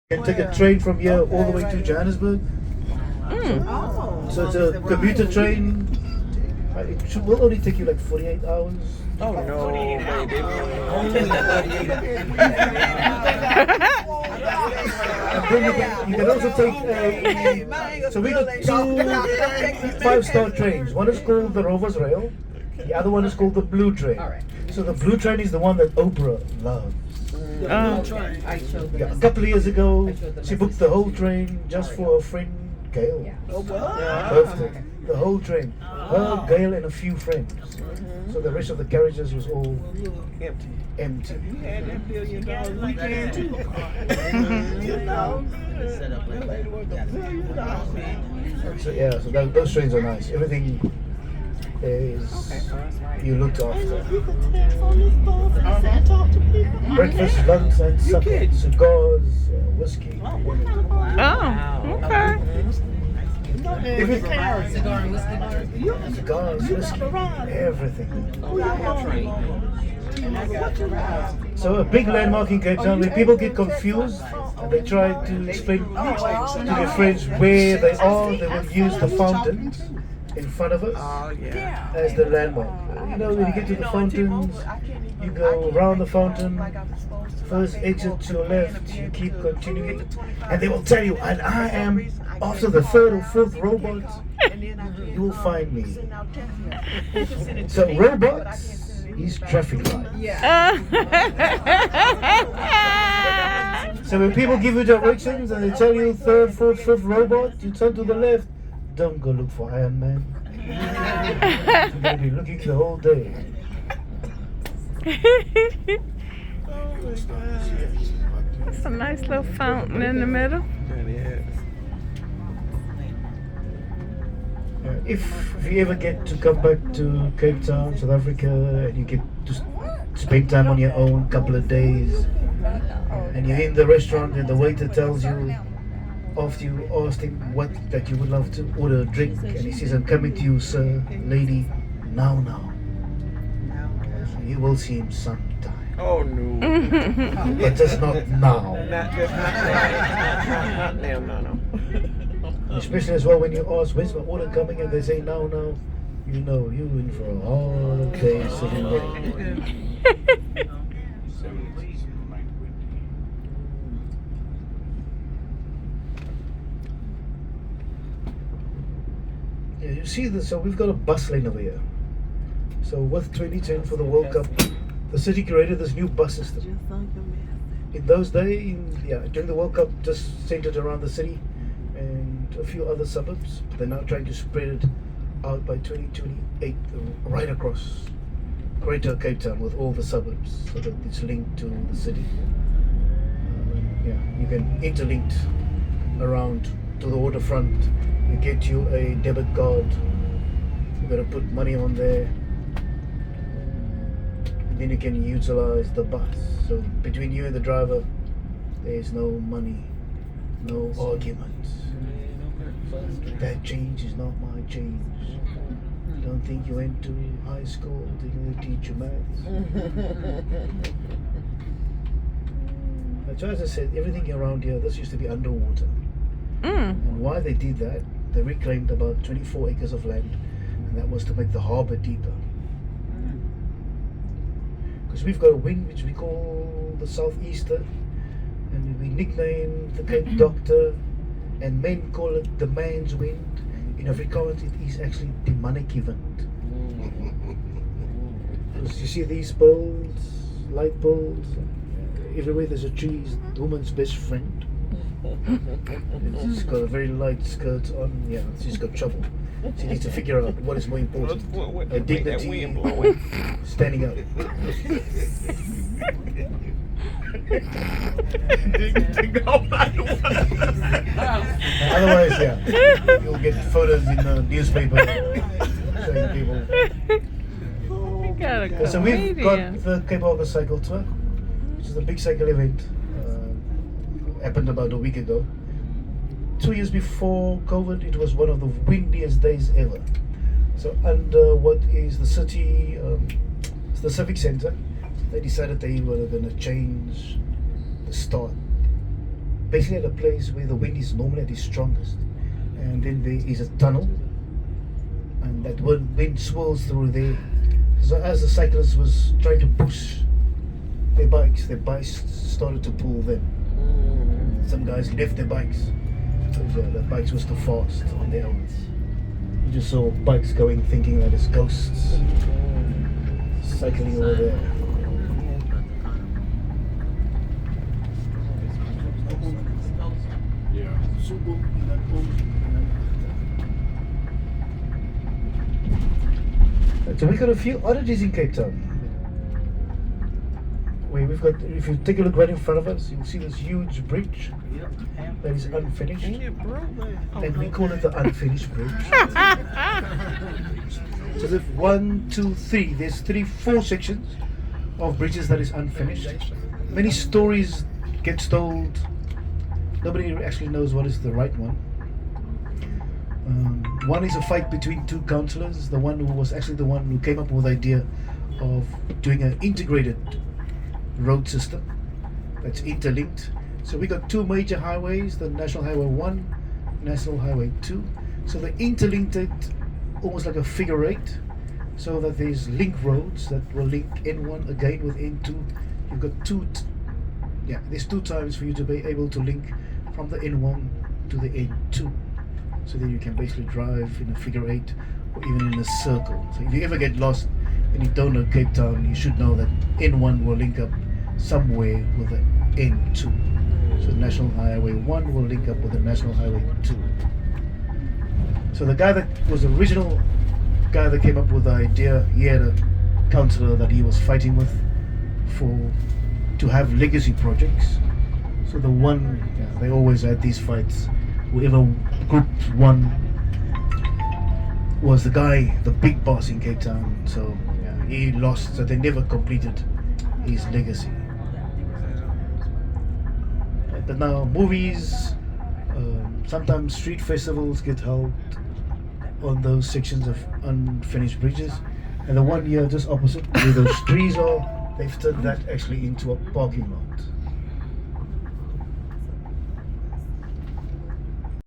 You can take a train from here all the way to Johannesburg. So it's a commuter train. Will only take you like 48 hours. Oh no, baby. And then you can also take so we got two 5-star trains. One is called the Rovers Rail. The other one is called the Blue Train. So the Blue Train is the one that Oprah loves. Yeah, a couple of years ago, she booked the whole train just for her friend Gayle. Birthday. The whole train. Her, Gayle, and a few friends. So the rest of the carriages was all empty. You had that $1 billion weekend too. You know. So yeah, so those trains are nice. Everything is you looked after. Breakfast, lunch, and supper. Cigars, whiskey. Oh, okay. If it, Cigar and whiskey bar. cigars, whiskey, everything. So a big landmark in Cape Town where people get confused and they try to explain to their friends where they are. They will use the fountains in front of us as the landmark. You know, when you get to the fountains, you go around the fountain, first exit to your left, you keep continuing, and they will tell you, and I am after the third or fourth robot, you will find me. So robots is traffic lights. So when people give you directions and they tell you third, fourth, fifth robot, you turn to the left. Don't go look for Iron Man. You're going to be looking the whole day. It's a nice little fountain in the middle. If you ever get to come back to Cape Town, South Africa, and you get to spend time on your own, couple of days, and you're in the restaurant and the waiter tells you, after you asked him what that you would love to order a drink, and he says, I'm coming to you, sir, lady, now. You will see him sometime. Oh no. But just not now. Not now, no. Especially as well when you ask, when's my order coming? And they say, now. You know, you're in for a hard day sitting there. Yeah, you see this, so we've got a bus lane over here. So with 2010 for the World Cup, the city created this new bus system. In those days, during the World Cup, just centered around the city and a few other suburbs. But they're now trying to spread it out by 2028 right across Greater Cape Town with all the suburbs, so that it's linked to the city. You can interlink around to the waterfront. You get you a debit card. You got to put money on there. Then you can utilize the bus. So between you and the driver, there's no money, no arguments. That change is not my change. Don't think you went to high school, didn't they teach you maths? So as I said, everything around here, this used to be underwater. And why they did that, they reclaimed about 24 acres of land, and that was to make the harbour deeper. Because we've got a wind which we call the southeaster, and we nickname the Cape Doctor, and men call it the man's wind. In Afrikaans it is actually die mannetjie wind. Because you see these poles, light poles, everywhere there's a tree is the woman's best friend. She's got a very light skirt on, she's got trouble. She needs to figure out what is more important. Her dignity, standing up. Otherwise, you'll get photos in the newspaper showing people. So we've got the Cape Harbour Cycle Tour, which is a big cycle event. Happened about a week ago. 2 years before COVID, it was one of the windiest days ever. So under what is the city, the civic centre, they decided they were going to change the start basically at a place where the wind is normally at its strongest, and then there is a tunnel, and that wind swirls through there. So as the cyclist was trying to push their bikes started to pull them. Some guys left their bikes because the bikes was too fast on their own. You just saw bikes going, thinking that it's ghosts cycling over there. So we got a few oddities in Cape Town. Where we've got, if you take a look right in front of us, you'll see this huge bridge that is unfinished, and we call it the unfinished bridge. So there's 1, 2, 3. There's 4 sections of bridges that is unfinished. Many stories get told. Nobody actually knows what is the right one. One is a fight between 2 councillors. The one who was actually the one who came up with the idea of doing an integrated road system that's interlinked. So we got 2 major highways, the National Highway 1, National Highway 2. So they interlinked it almost like a figure 8, so that there's link roads that will link N1 again with N2. You've got there's 2 times for you to be able to link from the N1 to the N2. So then you can basically drive in a figure 8 or even in a circle. So if you ever get lost and you don't know Cape Town, you should know that N1 will link up somewhere with the N2. So National Highway 1 will link up with the National Highway 2. So the guy that was the original guy that came up with the idea, he had a councillor that he was fighting with to have legacy projects. So the one, they always had these fights. Whoever group won was the guy, the big boss in Cape Town. So he lost, so they never completed his legacy. But now movies, sometimes street festivals get held on those sections of unfinished bridges. And the one here just opposite where those trees are, they've turned that actually into a parking lot.